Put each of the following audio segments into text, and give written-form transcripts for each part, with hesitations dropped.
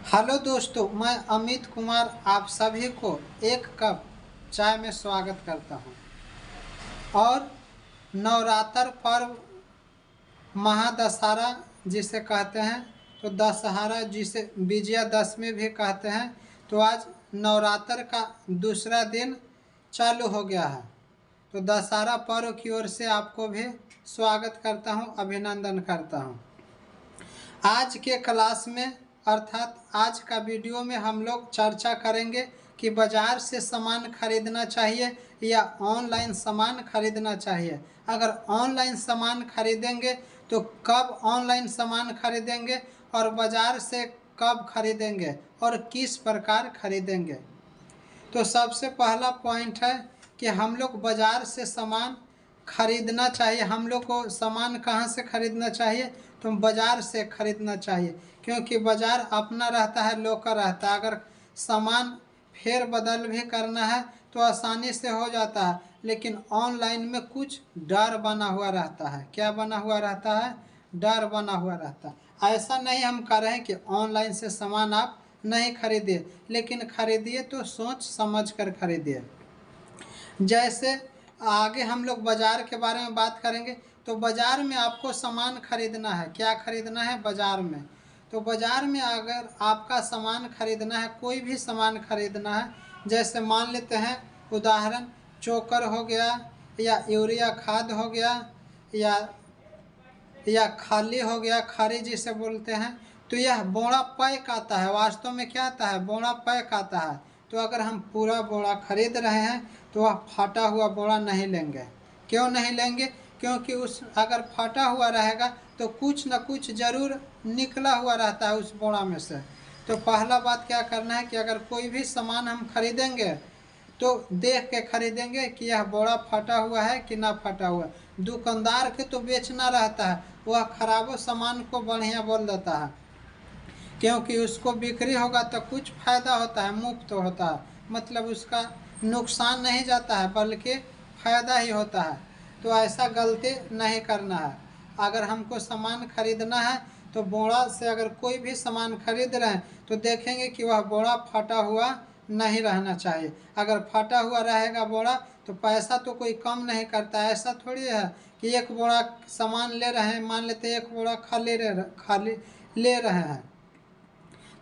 Hello दोस्तों, मैं अमित कुमार आप सभी को एक कप चाय में स्वागत करता हूं। और नवरात्र पर्व महादशहरा जिसे कहते हैं, तो दशहरा जिसे विजयादशमी भी कहते हैं, तो आज नवरात्र का दूसरा दिन चालू हो गया है। तो दशहरा पर्व की ओर से आपको भी स्वागत करता हूं, अभिनंदन करता हूं। आज के क्लास में अर्थात आज का वीडियो में हम लोग चर्चा करेंगे कि बाज़ार से सामान खरीदना चाहिए या ऑनलाइन सामान खरीदना चाहिए। अगर ऑनलाइन सामान खरीदेंगे तो कब ऑनलाइन सामान खरीदेंगे और बाज़ार से कब खरीदेंगे और किस प्रकार खरीदेंगे। तो सबसे पहला पॉइंट है कि हम लोग बाज़ार से सामान खरीदना चाहिए। हम लोग को सामान कहाँ से खरीदना चाहिए, तो बाज़ार से खरीदना चाहिए, क्योंकि बाज़ार अपना रहता है, लोकल रहता है। अगर सामान फेर बदल भी करना है तो आसानी से हो जाता है, लेकिन ऑनलाइन में कुछ डर बना हुआ रहता है। क्या बना हुआ रहता है? डर बना हुआ रहता है। ऐसा नहीं हम कह रहे हैं कि ऑनलाइन से सामान आप नहीं खरीदिए, लेकिन खरीदिए तो सोच समझ कर खरीदिए। जैसे आगे हम लोग बाज़ार के बारे में बात करेंगे, तो बाज़ार में आपको सामान खरीदना है। क्या खरीदना है बाज़ार में? तो बाज़ार में अगर आपका सामान खरीदना है, कोई भी सामान खरीदना है, जैसे मान लेते हैं उदाहरण चोकर हो गया, या यूरिया खाद हो गया, या खाली हो गया, खारी जिसे बोलते हैं, तो यह बोरा पैक आता है। वास्तव में क्या आता है? बोरा पैक आता है। तो अगर हम पूरा बोरा खरीद रहे हैं तो वह फटा हुआ बोरा नहीं लेंगे। क्यों नहीं लेंगे? क्योंकि उस अगर फटा हुआ रहेगा तो कुछ न कुछ ज़रूर निकला हुआ रहता है उस बोरा में से। तो पहला बात क्या करना है कि अगर कोई भी सामान हम खरीदेंगे तो देख के खरीदेंगे कि यह बोरा फटा हुआ है कि ना फटा हुआ। दुकानदार के तो बेचना रहता है, वह खराबो सामान को बढ़िया बोल देता है, क्योंकि उसको बिक्री होगा तो कुछ फ़ायदा होता है, मुफ्त होता है, मतलब उसका नुकसान नहीं जाता है बल्कि फ़ायदा ही होता है। तो ऐसा गलती नहीं करना है। अगर हमको सामान खरीदना है तो बोरा से अगर कोई भी सामान खरीद रहे हैं तो देखेंगे कि वह बोरा फटा हुआ नहीं रहना चाहिए। अगर फटा हुआ रहेगा बोरा तो पैसा तो कोई कम नहीं करता। ऐसा थोड़ी है कि एक बोरा सामान ले रहे हैं, मान लेते एक बोरा खाली ले रहे हैं,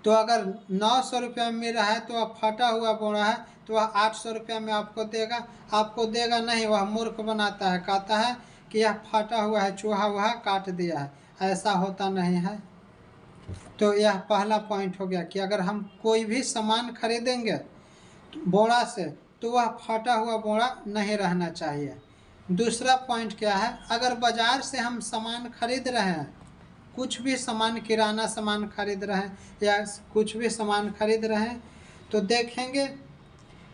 तो अगर 900 रुपया में मिल रहा है तो वह फटा हुआ बोरा है तो वह 800 रुपया में आपको देगा नहीं। वह मूर्ख बनाता है, कहता है कि यह फटा हुआ है, चूहा वहा काट दिया है। ऐसा होता नहीं है। तो यह पहला पॉइंट हो गया कि अगर हम कोई भी सामान खरीदेंगे बोरा से तो वह फटा हुआ बोरा नहीं रहना चाहिए। दूसरा पॉइंट क्या है? अगर बाज़ार से हम सामान खरीद रहे हैं, कुछ भी सामान, किराना सामान खरीद रहे हैं या कुछ भी सामान खरीद रहे हैं, तो देखेंगे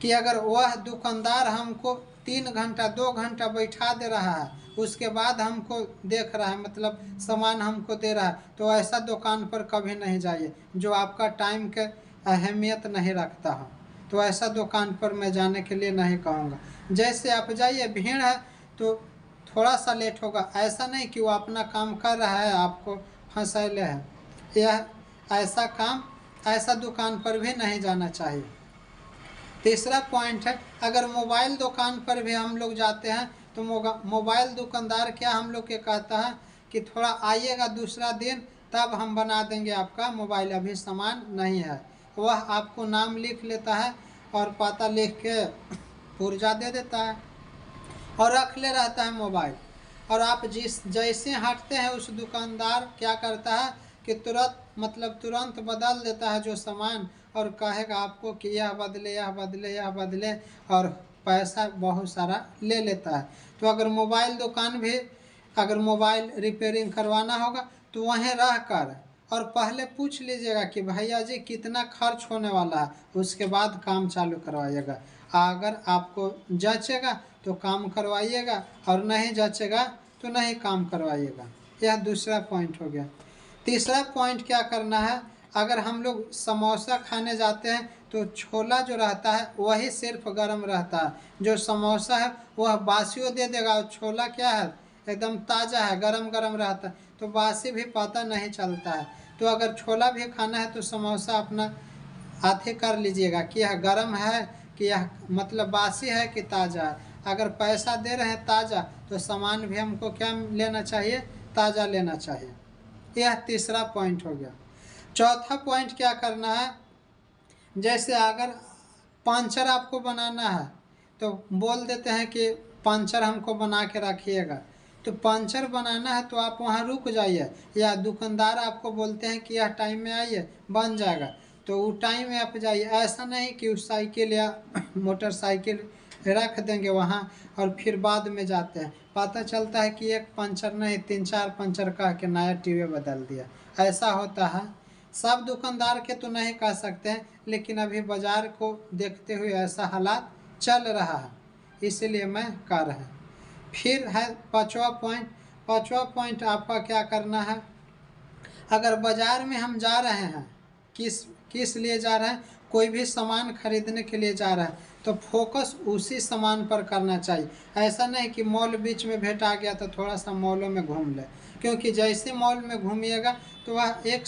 कि अगर वह दुकानदार हमको 3 घंटा 2 घंटा बैठा दे रहा है, उसके बाद हमको देख रहा है, मतलब सामान हमको दे रहा है, तो ऐसा दुकान पर कभी नहीं जाइए जो आपका टाइम के अहमियत नहीं रखता हो। तो ऐसा दुकान पर मैं जाने के लिए नहीं कहूँगा। जैसे आप जाइए, भीड़ है तो थोड़ा सा लेट होगा, ऐसा नहीं कि वो अपना काम कर रहा है आपको फंसैले है। यह ऐसा काम ऐसा दुकान पर भी नहीं जाना चाहिए। तीसरा पॉइंट है, अगर मोबाइल दुकान पर भी हम लोग जाते हैं तो मोबाइल दुकानदार क्या हम लोग के कहता है कि थोड़ा आइएगा दूसरा दिन, तब हम बना देंगे आपका मोबाइल, अभी सामान नहीं है। वह आपको नाम लिख लेता है और पता लिख के पुर्जा दे देता है और रख ले रहता है मोबाइल। और आप जैसे हटते हैं उस दुकानदार क्या करता है कि तुरंत बदल देता है जो सामान, और कहेगा आपको कि यह बदले यह बदले यह बदले, और पैसा बहुत सारा ले लेता है। तो अगर मोबाइल रिपेयरिंग करवाना होगा तो वहीं रह कर और पहले पूछ लीजिएगा कि भैया जी कितना खर्च होने वाला है, उसके बाद काम चालू करवाइएगा। अगर आपको जचेगा तो काम करवाइएगा और नहीं जचेगा तो नहीं काम करवाइएगा। यह दूसरा पॉइंट हो गया। तीसरा पॉइंट क्या करना है, अगर हम लोग समोसा खाने जाते हैं तो छोला जो रहता है वही सिर्फ गर्म रहता है, जो समोसा है वह बासियों दे देगा, और छोला क्या है एकदम ताज़ा है, गरम गरम रहता है, तो बासी भी पता नहीं चलता है। तो अगर छोला भी खाना है तो समोसा अपना आथे कर लीजिएगा कि यह गर्म है कि यह मतलब बासी है कि ताज़ा है। अगर पैसा दे रहे हैं ताज़ा तो सामान भी हमको क्या लेना चाहिए, ताज़ा लेना चाहिए। यह तीसरा पॉइंट हो गया। चौथा पॉइंट क्या करना है, जैसे अगर पंचर आपको बनाना है तो बोल देते हैं कि पंचर हमको बना के रखिएगा, तो पंचर बनाना है तो आप वहाँ रुक जाइए, या दुकानदार आपको बोलते हैं कि यह टाइम में आइए बन जाएगा तो वो टाइम में आप जाइए। ऐसा नहीं कि उस साइकिल या मोटरसाइकिल रख देंगे वहाँ और फिर बाद में जाते हैं, पता चलता है कि एक पंचर नहीं 3-4 पंचर कह के नया टीवी बदल दिया, ऐसा होता है। सब दुकानदार के तो नहीं कह सकते हैं, लेकिन अभी बाज़ार को देखते हुए ऐसा हालात चल रहा है, इसलिए मैं कह रहा हूँ। फिर है पाँचवा पॉइंट आपका क्या करना है, अगर बाज़ार में हम जा रहे हैं, किस लिए जा रहे हैं, कोई भी सामान खरीदने के लिए जा रहा है तो फोकस उसी सामान पर करना चाहिए। ऐसा नहीं कि मॉल बीच में भेंट आ गया तो थोड़ा सा मॉलों में घूम ले, क्योंकि जैसे मॉल में घूमिएगा तो वह एक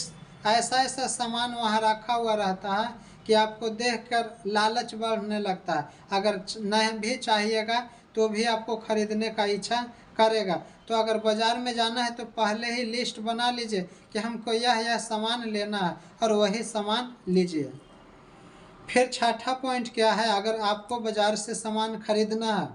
ऐसा सामान वहाँ रखा हुआ रहता है कि आपको देखकर लालच बढ़ने लगता है। अगर नहीं भी चाहिएगा तो भी आपको खरीदने का इच्छा करेगा। तो अगर बाज़ार में जाना है तो पहले ही लिस्ट बना लीजिए कि हमको यह सामान लेना है और वही सामान लीजिए। फिर छठा पॉइंट क्या है, अगर आपको बाज़ार से सामान खरीदना है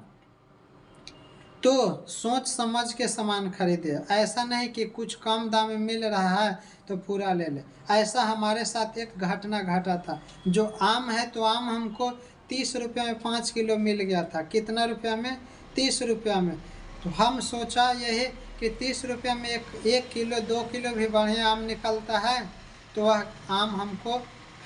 तो सोच समझ के सामान खरीदे। ऐसा नहीं कि कुछ कम दाम में मिल रहा है तो पूरा ले ले। ऐसा हमारे साथ एक घटना घटा था। जो आम है तो आम हमको 30 रुपये में 5 किलो मिल गया था। कितना रुपया में, 30 रुपया में। तो हम सोचा यही कि 30 रुपये में एक किलो 2 किलो भी बढ़िया आम निकलता है तो वह आम हमको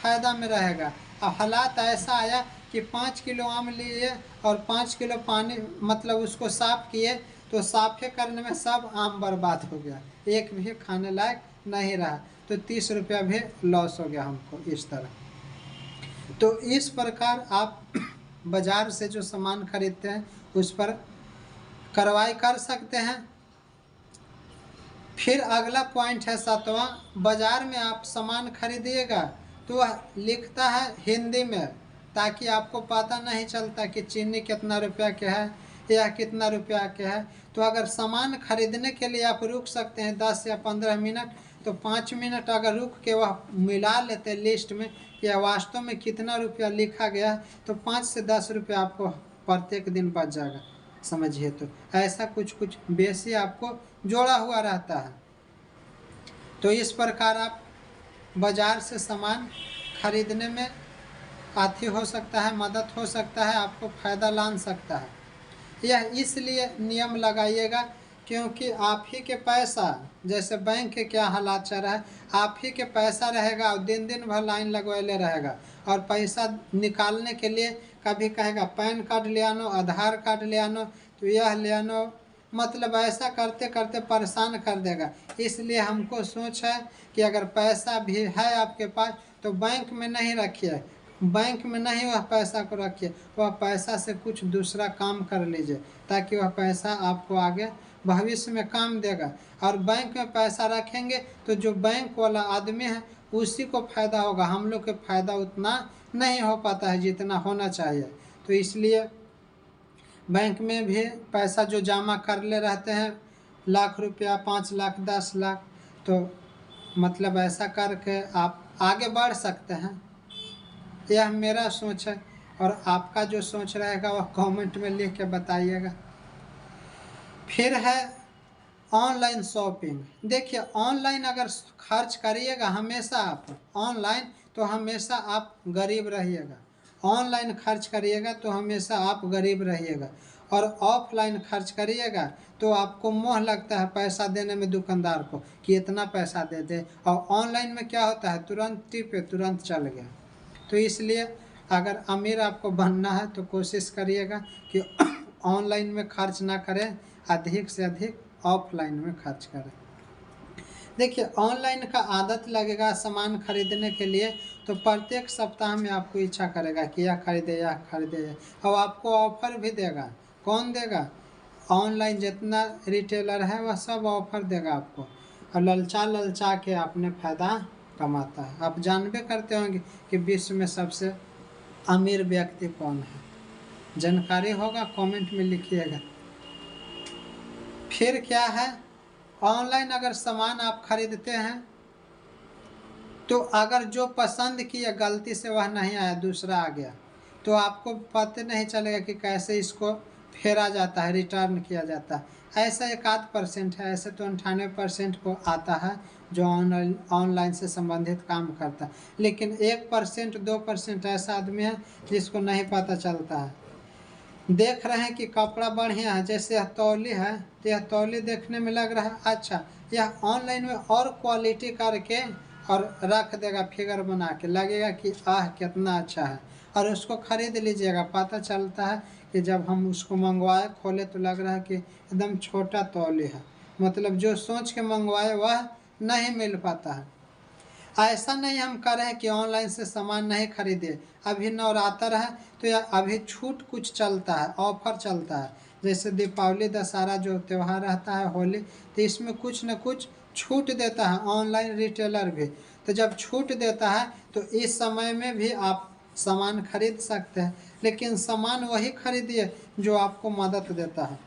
फ़ायदा में रहेगा। अब हालात ऐसा आया कि 5 किलो आम लिए और 5 किलो पानी मतलब उसको साफ़ किए तो साफ़े करने में सब आम बर्बाद हो गया, एक भी खाने लायक नहीं रहा। तो 30 रुपया भी लॉस हो गया हमको इस तरह। तो इस प्रकार आप बाज़ार से जो सामान खरीदते हैं उस पर कार्रवाई कर सकते हैं। फिर अगला पॉइंट है 7वां, बाज़ार में आप सामान खरीदिएगा तो वह लिखता है हिंदी में, ताकि आपको पता नहीं चलता कि चीनी कितना रुपया के है या कितना रुपया के है। तो अगर सामान खरीदने के लिए आप रुक सकते हैं 10 या 15 मिनट, तो 5 मिनट अगर रुक के वह मिला लेते हैं लिस्ट में या वास्तव में कितना रुपया लिखा गया है तो 5 से 10 रुपया आपको प्रत्येक दिन बच जाएगा, समझिए। तो ऐसा कुछ बेसी आपको जोड़ा हुआ रहता है। तो इस प्रकार आप बाज़ार से सामान खरीदने में आती हो सकता है, मदद हो सकता है, आपको फ़ायदा ला सकता है। यह इसलिए नियम लगाइएगा क्योंकि आप ही के पैसा, जैसे बैंक के क्या हालात चल रहा है, आप ही के पैसा रहेगा और दिन दिन भर लाइन लगवाले रहेगा और पैसा निकालने के लिए कभी कहेगा पैन कार्ड ले आनो, आधार कार्ड ले आनो, तो यह ले आनो, मतलब ऐसा करते करते परेशान कर देगा। इसलिए हमको सोच है कि अगर पैसा भी है आपके पास तो बैंक में नहीं रखिए, बैंक में नहीं वह पैसा को रखिए, वह पैसा से कुछ दूसरा काम कर लीजिए ताकि वह पैसा आपको आगे भविष्य में काम देगा। और बैंक में पैसा रखेंगे तो जो बैंक वाला आदमी है उसी को फ़ायदा होगा, हम लोग के फ़ायदा उतना नहीं हो पाता है जितना होना चाहिए। तो इसलिए बैंक में भी पैसा जो जमा कर ले रहते हैं लाख रुपया, 5 लाख, 10 लाख, तो मतलब ऐसा करके आप आगे बढ़ सकते हैं। यह मेरा सोच है और आपका जो सोच रहेगा वह कमेंट में लिख के बताइएगा। फिर है ऑनलाइन शॉपिंग। देखिए ऑनलाइन अगर खर्च करिएगा हमेशा आप ऑनलाइन, तो हमेशा आप गरीब रहिएगा। ऑनलाइन खर्च करिएगा तो हमेशा आप गरीब रहिएगा, और ऑफलाइन खर्च करिएगा तो आपको मोह लगता है पैसा देने में दुकानदार को कि इतना पैसा दे दे, और ऑनलाइन में क्या होता है तुरंत टिप तुरंत चल गया। तो इसलिए अगर अमीर आपको बनना है तो कोशिश करिएगा कि ऑनलाइन में खर्च ना करें, अधिक से अधिक ऑफलाइन में खर्च करें। देखिए ऑनलाइन का आदत लगेगा सामान खरीदने के लिए तो प्रत्येक सप्ताह में आपको इच्छा करेगा कि यह खरीदे यह खरीदे, और आपको ऑफर भी देगा। कौन देगा? ऑनलाइन जितना रिटेलर है वह सब ऑफर देगा आपको। और ललचा ललचा के अपने फायदा कमाता है। आप जानबे करते होंगे कि विश्व में सबसे अमीर व्यक्ति कौन है। जानकारी होगा कमेंट में लिखिएगा। फिर क्या है, ऑनलाइन अगर सामान आप खरीदते हैं तो अगर जो पसंद किया गलती से वह नहीं आया, दूसरा आ गया, तो आपको पता नहीं चलेगा कि कैसे इसको फेरा जाता है, रिटर्न किया जाता है। ऐसा 1-8% है, ऐसे तो 98% को आता है जो ऑनलाइन से संबंधित काम करता है। लेकिन 1% 2% ऐसा आदमी है जिसको नहीं पता चलता है। देख रहे हैं कि कपड़ा बढ़िया है, जैसे यह तौली है तो यह तौली देखने में लग रहा है अच्छा, यह ऑनलाइन में और क्वालिटी करके और रख देगा, फिगर बना के, लगेगा कि आह कितना अच्छा है, और उसको खरीद लीजिएगा। पता चलता है कि जब हम उसको मंगवाए खोले तो लग रहा है कि एकदम छोटा तौली है, मतलब जो सोच के मंगवाए वह नहीं मिल पाता है। ऐसा नहीं हम कह रहे हैं कि ऑनलाइन से सामान नहीं खरीदे। अभी नवरात्र है तो यह अभी छूट कुछ चलता है, ऑफर चलता है, जैसे दीपावली दशहरा जो त्यौहार रहता है, होली, तो इसमें कुछ न कुछ छूट देता है ऑनलाइन रिटेलर भी। तो जब छूट देता है तो इस समय में भी आप सामान खरीद सकते हैं, लेकिन सामान वही खरीदिए जो आपको मदद देता है।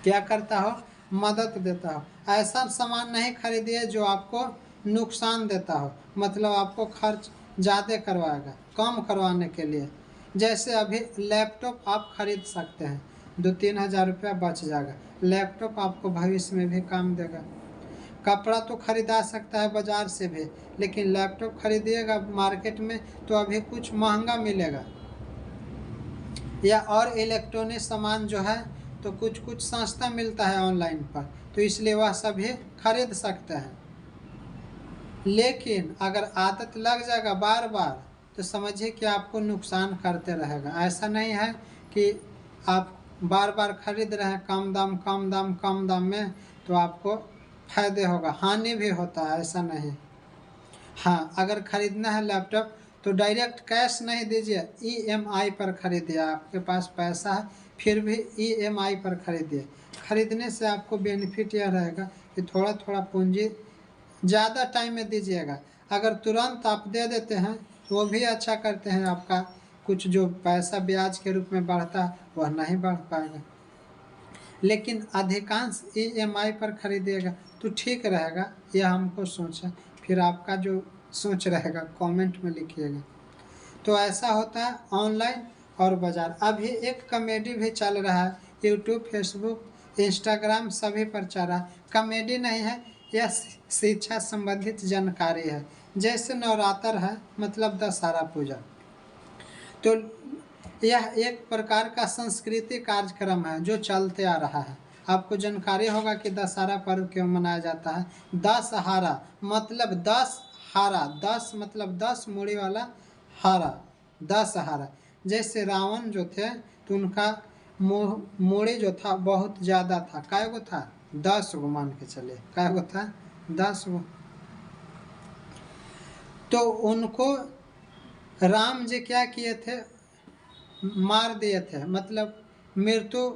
क्या करता हो, मदद देता हो। ऐसा सामान नहीं खरीदिए जो आपको नुकसान देता हो, मतलब आपको खर्च ज़्यादा करवाएगा। कम करवाने के लिए जैसे अभी लैपटॉप आप खरीद सकते हैं, 2-3 हज़ार रुपया बच जाएगा। लैपटॉप आपको भविष्य में भी काम देगा। कपड़ा तो खरीदा सकता है बाज़ार से भी, लेकिन लैपटॉप खरीदिएगा मार्केट में तो अभी कुछ महंगा मिलेगा, या और इलेक्ट्रॉनिक सामान जो है तो कुछ कुछ सस्ता मिलता है ऑनलाइन पर, तो इसलिए वह सभी खरीद सकते हैं। लेकिन अगर आदत लग जाएगा बार बार तो समझिए कि आपको नुकसान करते रहेगा। ऐसा नहीं है कि आप बार बार खरीद रहे हैं कम दाम कम दाम कम दाम में तो आपको फायदे होगा, हानि भी होता है, ऐसा नहीं। हाँ, अगर खरीदना है लैपटॉप तो डायरेक्ट कैश नहीं दीजिए, EMI पर खरीदिए। आपके पास पैसा है फिर भी EMI पर खरीदिए। खरीदने से आपको बेनिफिट यह रहेगा कि थोड़ा थोड़ा पूंजी ज़्यादा टाइम में दीजिएगा। अगर तुरंत आप दे देते हैं तो वो भी अच्छा करते हैं, आपका कुछ जो पैसा ब्याज के रूप में बढ़ता है वह नहीं बढ़ पाएगा। लेकिन अधिकांश EMI पर खरीदिएगा तो ठीक रहेगा, यह हमको सोच है। फिर आपका जो सोच रहेगा कमेंट में लिखिएगा। तो ऐसा होता है ऑनलाइन और बाज़ार। अभी एक कॉमेडी भी चल रहा है, यूट्यूब फेसबुक इंस्टाग्राम सभी पर चल रहा है। कॉमेडी नहीं है, यह शिक्षा संबंधित जानकारी है। जैसे नवरात्र है मतलब दशहरा पूजा, तो यह एक प्रकार का सांस्कृतिक कार्यक्रम है जो चलते आ रहा है। आपको जानकारी होगा कि दशहरा पर्व क्यों मनाया जाता है। दशहरा मतलब 10 हारा, 10 मतलब 10 मूड़ी वाला हारा, दशहरा। जैसे रावण जो थे तो उनका मूड़ी जो था बहुत ज़्यादा था, कै गो था, 10 गो मान के चले, कै गो था, 10 गो। तो उनको राम जी क्या किए थे, मार दिए थे, मतलब मृत्यु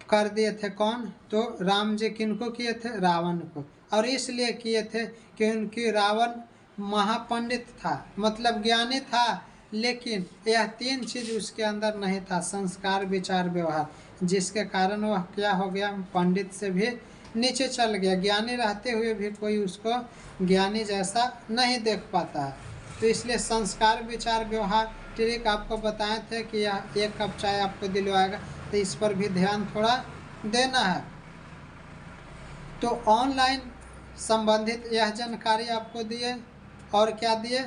कर दिए थे। कौन, तो राम जी किनको किए थे, रावण को। और इसलिए किए थे कि उनकी रावण महापंडित था, मतलब ज्ञानी था, लेकिन यह 3 चीज़ उसके अंदर नहीं था, संस्कार विचार व्यवहार, जिसके कारण वह क्या हो गया, पंडित से भी नीचे चल गया। ज्ञानी रहते हुए भी कोई उसको ज्ञानी जैसा नहीं देख पाता है। तो इसलिए संस्कार विचार व्यवहार ट्रिक आपको बताए थे कि यह 1 कप चाय आपको दिलवाएगा, तो इस पर भी ध्यान थोड़ा देना है। तो ऑनलाइन संबंधित यह जानकारी आपको दिए, और क्या दिए,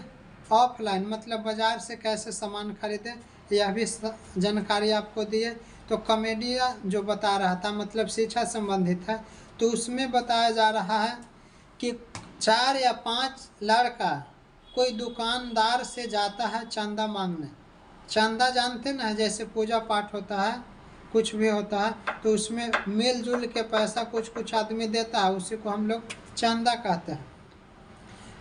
ऑफलाइन मतलब बाज़ार से कैसे सामान खरीदें यह भी जानकारी आपको दिए। तो कॉमेडिया जो बता रहा था मतलब शिक्षा संबंधित है, तो उसमें बताया जा रहा है कि 4 या 5 लड़का कोई दुकानदार से जाता है चंदा मांगने। चंदा जानते ना, जैसे पूजा पाठ होता है, कुछ भी होता है तो उसमें मिलजुल के पैसा कुछ कुछ आदमी देता है, उसी को हम लोग चंदा कहते हैं।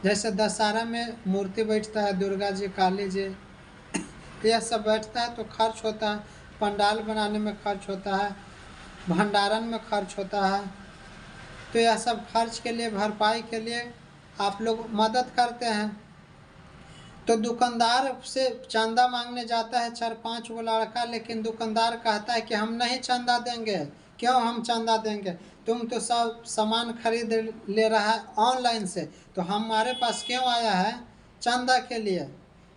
जैसे दशहरा में मूर्ति बैठता है, दुर्गा जी काली जी यह सब बैठता है तो खर्च होता है, पंडाल बनाने में खर्च होता है, भंडारण में खर्च होता है, तो यह सब खर्च के लिए, भरपाई के लिए आप लोग मदद करते हैं। तो दुकानदार से चंदा मांगने जाता है 4-5 वो लड़का, लेकिन दुकानदार कहता है कि हम नहीं चंदा देंगे। क्यों हम चंदा देंगे? तुम तो सब सामान खरीद ले रहा है ऑनलाइन से, तो हमारे पास क्यों आया है चंदा के लिए?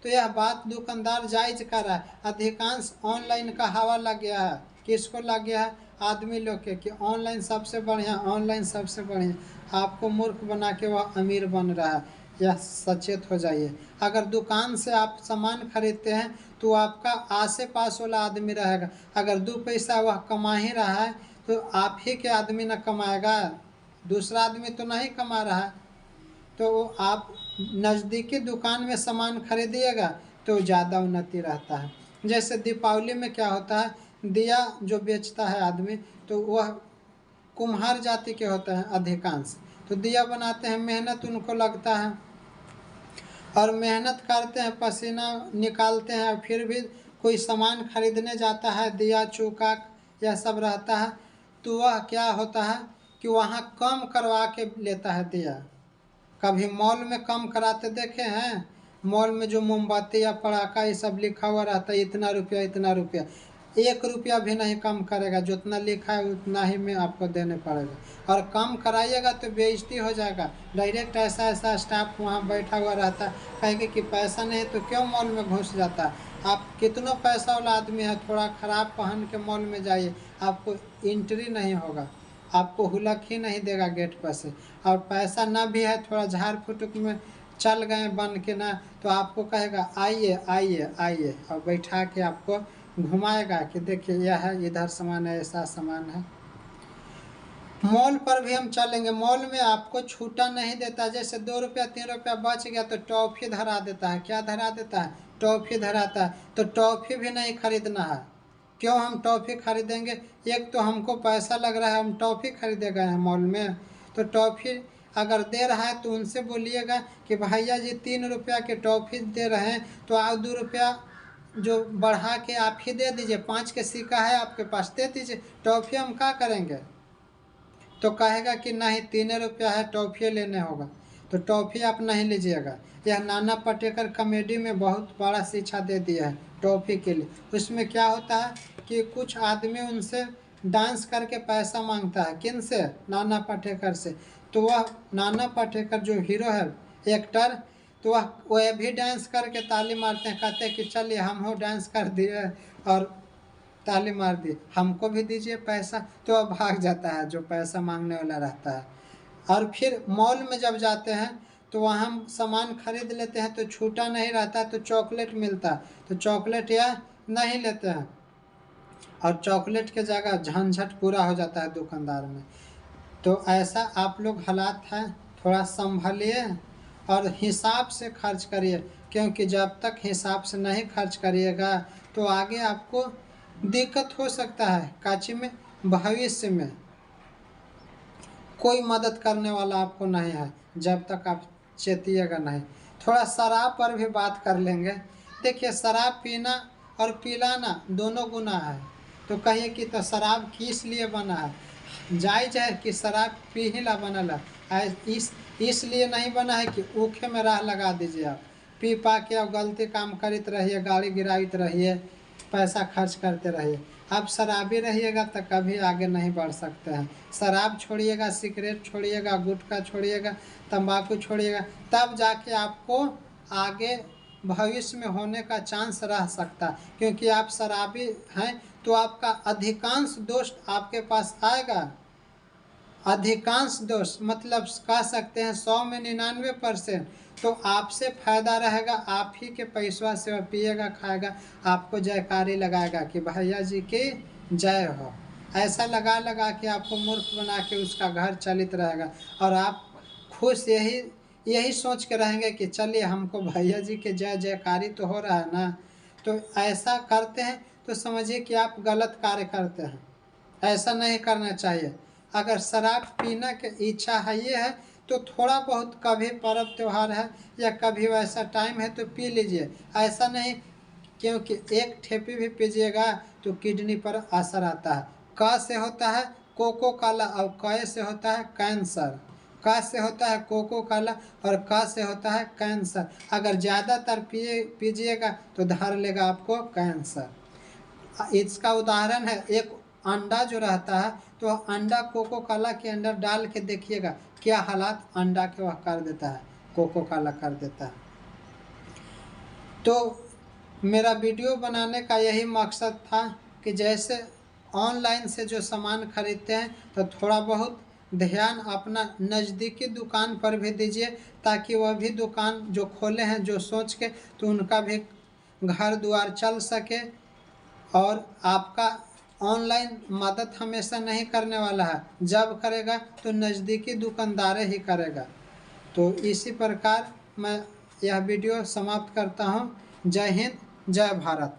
तो यह बात दुकानदार जायज कर रहा है। अधिकांश ऑनलाइन का हवा लग गया है। किसको लग गया है? आदमी लोग के, कि ऑनलाइन सबसे बढ़िया, ऑनलाइन सबसे बढ़िया। आपको मूर्ख बना के वह अमीर बन रहा है। यह सचेत हो जाइए। अगर दुकान से आप सामान खरीदते हैं तो आपका आसे पास वाला आदमी रहेगा। अगर 2 पैसा वह कमा ही रहा है तो आप ही के आदमी न कमाएगा, दूसरा आदमी तो नहीं कमा रहा है। तो आप नज़दीकी दुकान में सामान खरीदिएगा तो ज़्यादा उन्नति रहता है। जैसे दीपावली में क्या होता है, दिया जो बेचता है आदमी, तो वह कुम्हार जाति के होते हैं अधिकांश। तो दिया बनाते हैं, मेहनत उनको लगता है और मेहनत करते हैं, पसीना निकालते हैं, फिर भी कोई सामान खरीदने जाता है, दिया चौका यह सब रहता है, तो वह क्या होता है कि वहाँ कम करवा के लेता है दिया। कभी मॉल में कम कराते देखे हैं? मॉल में जो मोमबत्ती या पटाखा ये सब लिखा हुआ रहता है, इतना रुपया इतना रुपया, 1 रुपया भी नहीं कम करेगा। जितना लिखा है उतना ही में आपको देने पड़ेगा। और कम कराइएगा तो बेइज्जती हो जाएगा। डायरेक्ट ऐसा ऐसा स्टाफ वहाँ बैठा हुआ रहता है, कहेंगे कि पैसा नहीं तो क्यों मॉल में घुस जाता है। आप कितना पैसा वाला आदमी है, थोड़ा ख़राब पहन के मॉल में जाइए, आपको एंट्री नहीं होगा, आपको हुलक ही नहीं देगा गेट पर से। और पैसा ना भी है, थोड़ा झाड़ फुटुक में चल गए बन के ना, तो आपको कहेगा आइए आइए आइए, और बैठा के आपको घुमाएगा कि देखिए यह है, इधर सामान है, ऐसा सामान है। मॉल पर भी हम चलेंगे, मॉल में आपको छूटा नहीं देता। जैसे 2 रुपया 3 रुपया बच गया तो टॉफ़ी धरा देता है। क्या धरा देता है? टॉफ़ी धराता है। तो टॉफ़ी भी नहीं खरीदना है। क्यों हम टॉफ़ी खरीदेंगे? एक तो हमको पैसा लग रहा है, हम टॉफ़ी खरीदे गए हैं मॉल में, तो टॉफ़ी अगर दे रहा है तो उनसे बोलिएगा कि भैया जी 3 रुपया के टॉफ़ी दे रहे हैं, तो आप 2 रुपया जो बढ़ा के आप ही दे दीजिए, 5 के सिक्का है आपके पास, दे दीजिए। टॉफ़ी हम क्या करेंगे? तो कहेगा कि नहीं 3 रुपया है, टॉफ़ी लेने होगा, तो टॉफ़ी आप नहीं लीजिएगा। यह नाना पाटेकर कॉमेडी में बहुत बड़ा शिक्षा दे दिया है टॉफ़ी के लिए। उसमें क्या होता है कि कुछ आदमी उनसे डांस करके पैसा मांगता है। किन से? नाना पाटेकर से। तो वह नाना पाटेकर जो हीरो है एक्टर, तो वह भी डांस करके ताली मारते हैं, कहते हैं कि चलिए हम हो डांस कर दिए और ताली मार दी, हमको भी दीजिए पैसा। तो अब भाग जाता है जो पैसा मांगने वाला रहता है। और फिर मॉल में जब जाते हैं तो वहाँ हम सामान खरीद लेते हैं, तो छूटा नहीं रहता, तो चॉकलेट मिलता है, तो चॉकलेट या नहीं लेते हैं, और चॉकलेट के जगह झंझट पूरा हो जाता है दुकानदार में। तो ऐसा आप लोग हालात हैं, थोड़ा संभलिए और हिसाब से खर्च करिए, क्योंकि जब तक हिसाब से नहीं खर्च करिएगा तो आगे आपको दिक्कत हो सकता है। काची में भविष्य में कोई मदद करने वाला आपको नहीं है जब तक आप चेतिएगा नहीं। थोड़ा शराब पर भी बात कर लेंगे। देखिए, शराब पीना और पिलाना दोनों गुनाह है। तो कहिए कि तो शराब किस लिए बना है? जायज़ है कि शराब पी ही ला बनल है, इसलिए नहीं बना है कि ऊखे में राह लगा दीजिए। आप पी पा के अब गलती काम करते रहिए, गाड़ी गिराते रहिए, पैसा खर्च करते रहिए। आप शराबी रहिएगा तो कभी आगे नहीं बढ़ सकते हैं। शराब छोड़िएगा, सिगरेट छोड़िएगा, गुटखा छोड़िएगा, तंबाकू छोड़िएगा, तब जाके आपको आगे भविष्य में होने का चांस रह सकता है। क्योंकि आप शराबी हैं तो आपका अधिकांश दोस्त आपके पास आएगा। अधिकांश दोस्त मतलब कह सकते हैं 100 में 99%। तो आपसे फ़ायदा रहेगा, आप ही के पैसवा से पिएगा खाएगा, आपको जयकारी लगाएगा कि भैया जी की जय हो। ऐसा लगा लगा के आपको मूर्ख बना के उसका घर चलित रहेगा, और आप खुश यही सोच के रहेंगे कि चलिए हमको भैया जी के जय जयकारी तो हो रहा है ना। तो ऐसा करते हैं तो समझिए कि आप गलत कार्य करते हैं। ऐसा नहीं करना चाहिए। अगर शराब पीने की इच्छा है ये है तो थोड़ा बहुत, कभी पर्व त्यौहार है या कभी वैसा टाइम है तो पी लीजिए। ऐसा नहीं, क्योंकि एक ठेपी भी पीजिएगा तो किडनी पर असर आता है। क से होता है कोको काला, और क से होता है कैंसर, क से होता है कोको काला और क से होता है कैंसर। अगर ज़्यादातर पीजिएगा तो धर लेगा आपको कैंसर। इसका उदाहरण है एक अंडा जो रहता है, तो अंडा कोको काला के अंदर डाल के देखिएगा क्या हालात अंडा के वह कर देता है, कोको काला कर देता है। तो मेरा वीडियो बनाने का यही मकसद था कि जैसे ऑनलाइन से जो सामान खरीदते हैं तो थोड़ा बहुत ध्यान अपना नज़दीकी दुकान पर भी दीजिए, ताकि वह भी दुकान जो खोले हैं जो सोच के, तो उनका भी घर द्वार चल सके। और आपका ऑनलाइन मदद हमेशा नहीं करने वाला है, जब करेगा तो नज़दीकी दुकानदार ही करेगा। तो इसी प्रकार मैं यह वीडियो समाप्त करता हूँ। जय हिंद, जय भारत।